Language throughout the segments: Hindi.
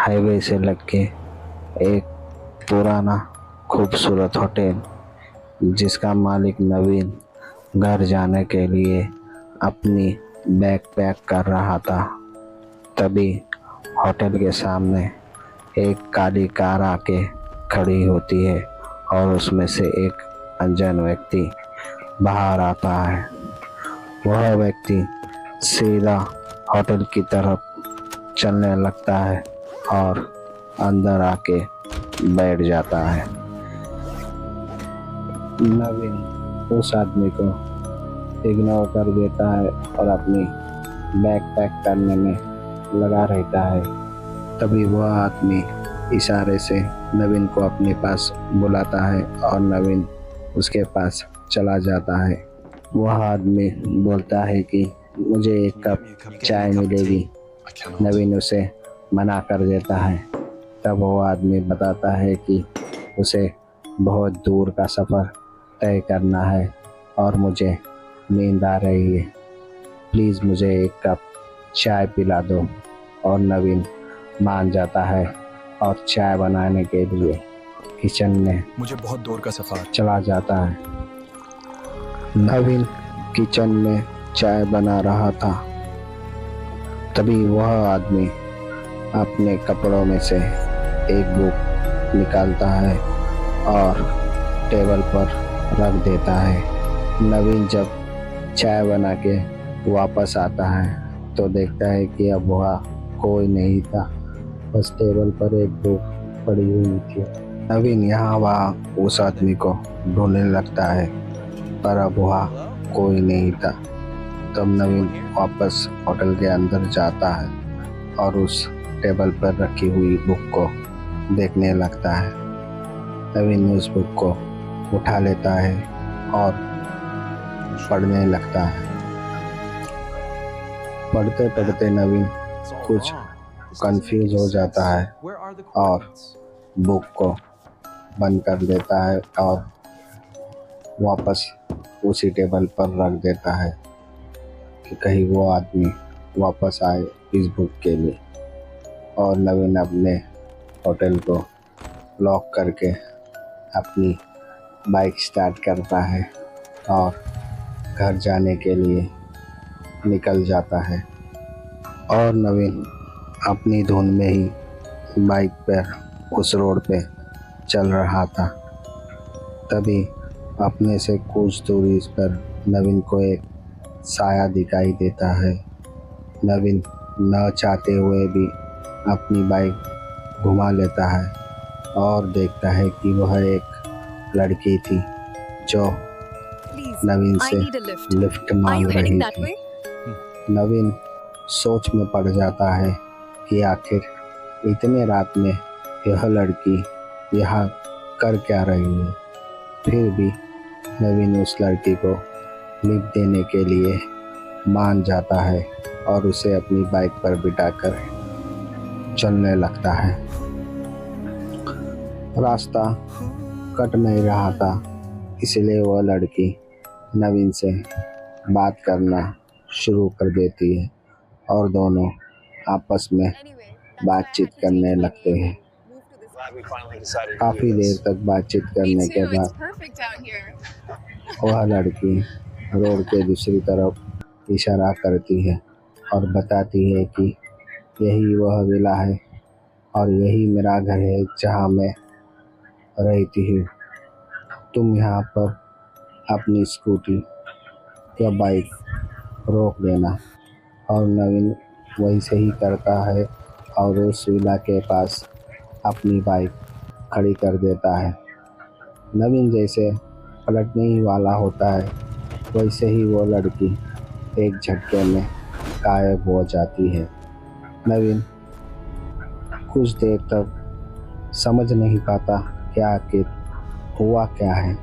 हाईवे से लग के एक पुराना खूबसूरत होटल, जिसका मालिक नवीन घर जाने के लिए अपनी बैग पैक कर रहा था। तभी होटल के सामने एक काली कार आके खड़ी होती है और उसमें से एक अनजान व्यक्ति बाहर आता है। वह व्यक्ति सीधा होटल की तरफ चलने लगता है और अंदर आके बैठ जाता है। नवीन उस आदमी को इग्नोर कर देता है और अपनी बैग पैक करने में लगा रहता है। तभी वह आदमी इशारे से नवीन को अपने पास बुलाता है और नवीन उसके पास चला जाता है। वह आदमी बोलता है कि मुझे एक कप चाय मिलेगी। नवीन उसे मना कर देता है। तब वो आदमी बताता है कि उसे बहुत दूर का सफ़र तय करना है और मुझे नींद आ रही है, प्लीज़ मुझे एक कप चाय पिला दो। और नवीन मान जाता है और चाय बनाने के लिए किचन में मुझे बहुत दूर का सफ़र चला जाता है। नवीन किचन में चाय बना रहा था। तभी वह आदमी अपने कपड़ों में से एक बुक निकालता है और टेबल पर रख देता है। नवीन जब चाय बना के वापस आता है तो देखता है कि अब वह कोई नहीं था, बस टेबल पर एक बुक पड़ी हुई थी। नवीन यहाँ वहाँ उस आदमी को ढूंढने लगता है, पर अब वह कोई नहीं था। तब नवीन वापस होटल के अंदर जाता है और उस टेबल पर रखी हुई बुक को देखने लगता है। नवीन उस बुक को उठा लेता है और पढ़ने लगता है। पढ़ते पढ़ते नवीन कुछ कंफ्यूज हो जाता है और बुक को बंद कर देता है और वापस उसी टेबल पर रख देता है कि कहीं वो आदमी वापस आए इस बुक के लिए। और नवीन अपने होटल को लॉक करके अपनी बाइक स्टार्ट करता है और घर जाने के लिए निकल जाता है। और नवीन अपनी धुन में ही बाइक पर उस रोड पे चल रहा था। तभी अपने से कुछ दूरी पर नवीन को एक साया दिखाई देता है। नवीन न चाहते हुए भी अपनी बाइक घुमा लेता है और देखता है कि वह एक लड़की थी जो नवीन से लिफ्ट मांग रही थी। नवीन सोच में पड़ जाता है कि आखिर इतने रात में यह लड़की यहाँ कर क्या रही है। फिर भी नवीन उस लड़की को लिफ्ट देने के लिए मान जाता है और उसे अपनी बाइक पर बिठाकर चलने लगता है। रास्ता कट नहीं रहा था, इसलिए वह लड़की नवीन से बात करना शुरू कर देती है और दोनों आपस में बातचीत करने लगते हैं। काफ़ी देर तक बातचीत करने के बाद वह लड़की रोड के दूसरी तरफ इशारा करती है और बताती है कि यही वह विला है और यही मेरा घर है जहाँ मैं रहती हूँ। तुम यहाँ पर अपनी स्कूटी या बाइक रोक देना। और नवीन वैसे ही करता है और उस विला के पास अपनी बाइक खड़ी कर देता है। नवीन जैसे पलटने ही वाला होता है, वैसे ही वो लड़की एक झटके में गायब हो जाती है। नवीन कुछ देर तक समझ नहीं पाता कि आखिर हुआ क्या है।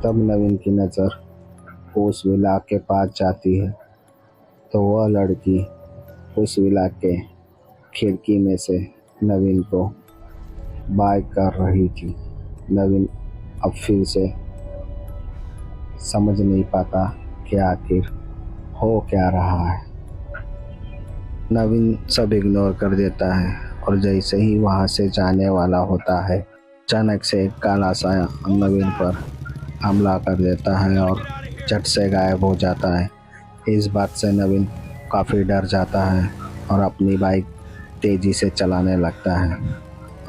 तब नवीन की नज़र उस विला के पास जाती है तो वह लड़की उस विला के खिड़की में से नवीन को बात कर रही थी। नवीन अब फिर से समझ नहीं पाता कि आखिर हो क्या रहा है। नवीन सब इग्नोर कर देता है और जैसे ही वहाँ से जाने वाला होता है, अचानक से एक काला साया नवीन पर हमला कर देता है और झट से गायब हो जाता है। इस बात से नवीन काफ़ी डर जाता है और अपनी बाइक तेज़ी से चलाने लगता है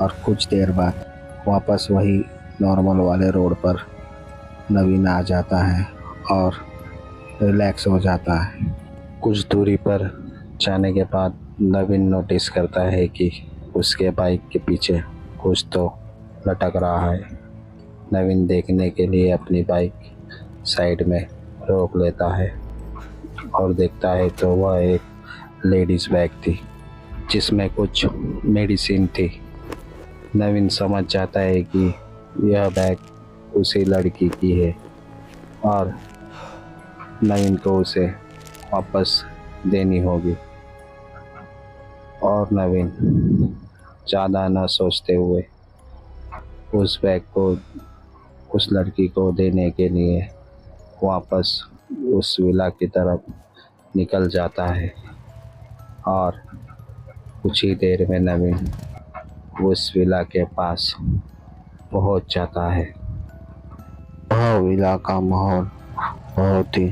और कुछ देर बाद वापस वही नॉर्मल वाले रोड पर नवीन आ जाता है और रिलैक्स हो जाता है। कुछ दूरी पर जाने के बाद नवीन नोटिस करता है कि उसके बाइक के पीछे कुछ तो लटक रहा है। नवीन देखने के लिए अपनी बाइक साइड में रोक लेता है और देखता है तो वह एक लेडीज़ बैग थी जिसमें कुछ मेडिसिन थी। नवीन समझ जाता है कि यह बैग उसी लड़की की है और नवीन को उसे वापस देनी होगी। और नवीन ज़्यादा न सोचते हुए उस बैग को उस लड़की को देने के लिए वापस उस विला की तरफ निकल जाता है और कुछ ही देर में नवीन उस विला के पास पहुंच जाता है। वह विला का माहौल बहुत ही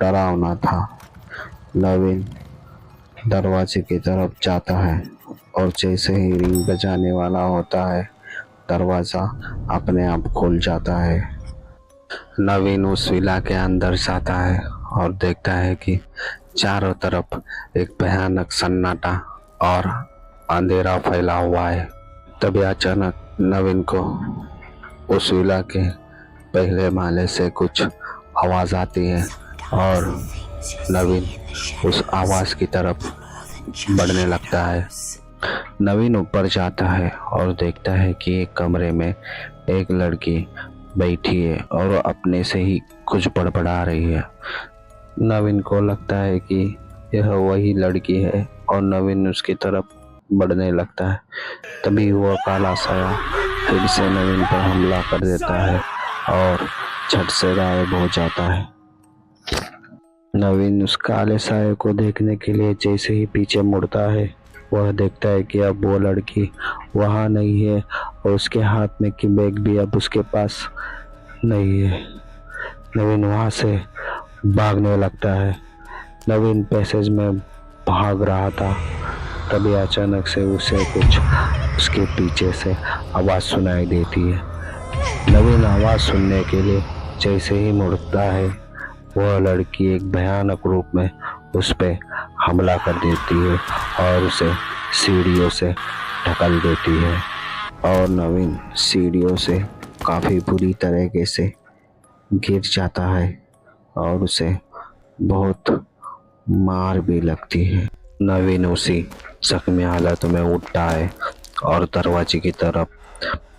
डरावना था। नवीन दरवाजे की तरफ जाता है और जैसे ही रिंग बजाने वाला होता है, दरवाज़ा अपने आप खुल जाता है। नवीन उस विला के अंदर जाता है और देखता है कि चारों तरफ एक भयानक सन्नाटा और अंधेरा फैला हुआ है। तभी अचानक नवीन को उस विला के पहले माले से कुछ आवाज़ आती है और नवीन उस आवाज़ की तरफ बढ़ने लगता है। नवीन ऊपर जाता है और देखता है कि एक कमरे में एक लड़की बैठी है और अपने से ही कुछ बड़बड़ा रही है। नवीन को लगता है कि यह वही लड़की है और नवीन उसकी तरफ बढ़ने लगता है। तभी वह काला साया फिर से नवीन पर हमला कर देता है और झट से गायब हो जाता है। नवीन उस काले साये को देखने के लिए जैसे ही पीछे मुड़ता है, वह देखता है कि अब वो लड़की वहाँ नहीं है और उसके हाथ में की बैग भी अब उसके पास नहीं है। नवीन वहाँ से भागने लगता है। नवीन पैसेज में भाग रहा था, तभी अचानक से उसे कुछ उसके पीछे से आवाज़ सुनाई देती है। नवीन आवाज़ सुनने के लिए जैसे ही मुड़ता है, वह लड़की एक भयानक रूप में उस पर हमला कर देती है और उसे सीढ़ियों से ढकल देती है और नवीन सीढ़ियों से काफ़ी बुरी तरीके से गिर जाता है और उसे बहुत मार भी लगती है। नवीन उसी जख्मी हालत में उठता है और दरवाजे की तरफ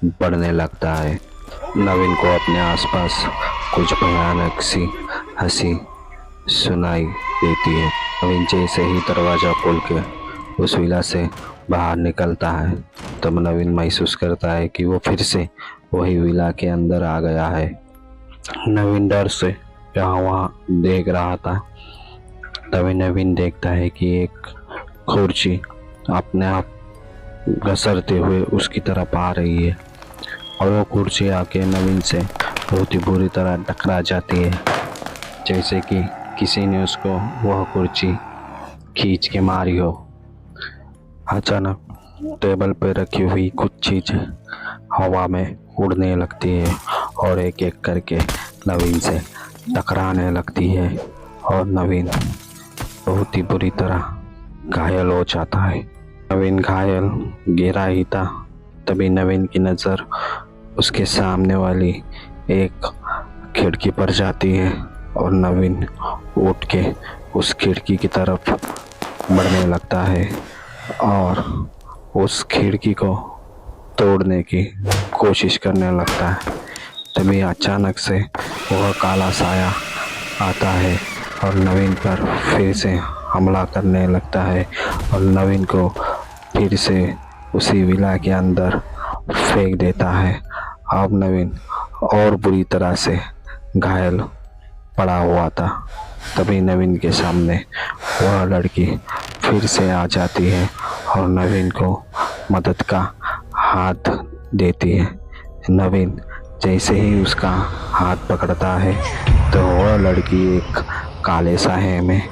बढ़ने लगता है। नवीन को अपने आसपास कुछ भयानक सी हंसी सुनाई देती है। नवीन जैसे ही दरवाज़ा खोल के उस विला से बाहर निकलता है, तब नवीन महसूस करता है कि वो फिर से वही विला के अंदर आ गया है। नवीन डर से यहाँ वहाँ देख रहा था, तभी नवीन देखता है कि एक कुर्सी अपने आप घसरते हुए उसकी तरफ आ रही है और वो कुर्सी आके नवीन से बहुत ही बुरी तरह टकरा जाती है, जैसे कि किसी ने उसको वह कुर्सी खींच के मारी हो। अचानक टेबल पर रखी हुई कुछ चीज़ें हवा में उड़ने लगती है और एक एक करके नवीन से टकराने लगती है और नवीन बहुत ही बुरी तरह घायल हो जाता है। नवीन घायल गिरा ही था, तभी नवीन की नज़र उसके सामने वाली एक खिड़की पर जाती है और नवीन उठ के उस खिड़की की तरफ बढ़ने लगता है और उस खिड़की को तोड़ने की कोशिश करने लगता है। तभी अचानक से वह काला साया आता है और नवीन पर फिर से हमला करने लगता है और नवीन को फिर से उसी विला के अंदर फेंक देता है। अब नवीन और बुरी तरह से घायल पड़ा हुआ था। तभी नवीन के सामने वह लड़की फिर से आ जाती है और नवीन को मदद का हाथ देती है। नवीन जैसे ही उसका हाथ पकड़ता है तो वह लड़की एक काले साये में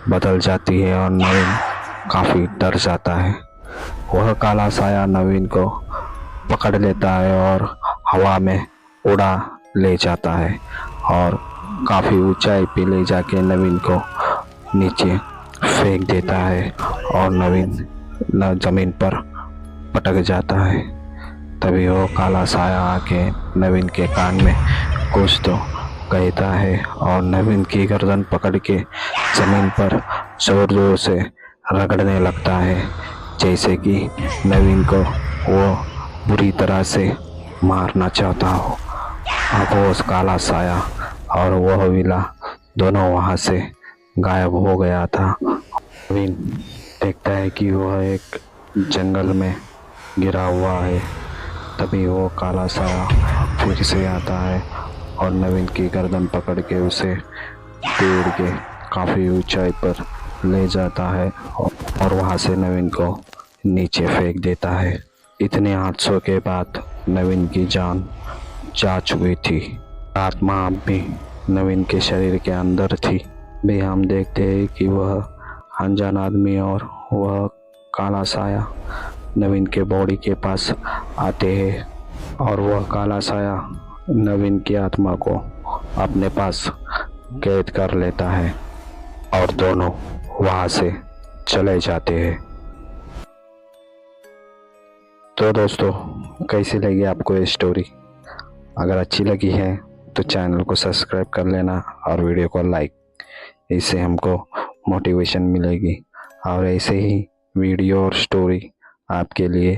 बदल जाती है और नवीन काफ़ी डर जाता है। वह काला साया नवीन को पकड़ लेता है और हवा में उड़ा ले जाता है और काफ़ी ऊंचाई पे ले जाके नवीन को नीचे फेंक देता है और नवीन ज़मीन पर पटक जाता है। तभी वो काला साया आके नवीन के कान में कुछ तो कहता है और नवीन की गर्दन पकड़ के ज़मीन पर जोर जोर से रगड़ने लगता है, जैसे कि नवीन को वो बुरी तरह से मारना चाहता हो। अब वो काला साया और वह विला दोनों वहाँ से गायब हो गया था। नवीन देखता है कि वह एक जंगल में गिरा हुआ है। तभी वो काला साया फिर से आता है और नवीन की गर्दन पकड़ के उसे पेड़ के काफ़ी ऊंचाई पर ले जाता है और वहाँ से नवीन को नीचे फेंक देता है। इतने हादसों के बाद नवीन की जान जा चुकी थी। आत्मा अब भी नवीन के शरीर के अंदर थी। भी हम देखते हैं कि वह अनजान आदमी और वह काला साया नवीन के बॉडी के पास आते हैं और वह काला साया नवीन की आत्मा को अपने पास कैद कर लेता है और दोनों वहाँ से चले जाते हैं। तो दोस्तों, कैसी लगी आपको ये स्टोरी? अगर अच्छी लगी है तो चैनल को सब्सक्राइब कर लेना और वीडियो को लाइक, इससे हमको मोटिवेशन मिलेगी और ऐसे ही वीडियो और स्टोरी आपके लिए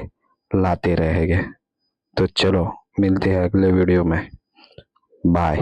लाते रहेंगे। तो चलो मिलते हैं अगले वीडियो में। बाय।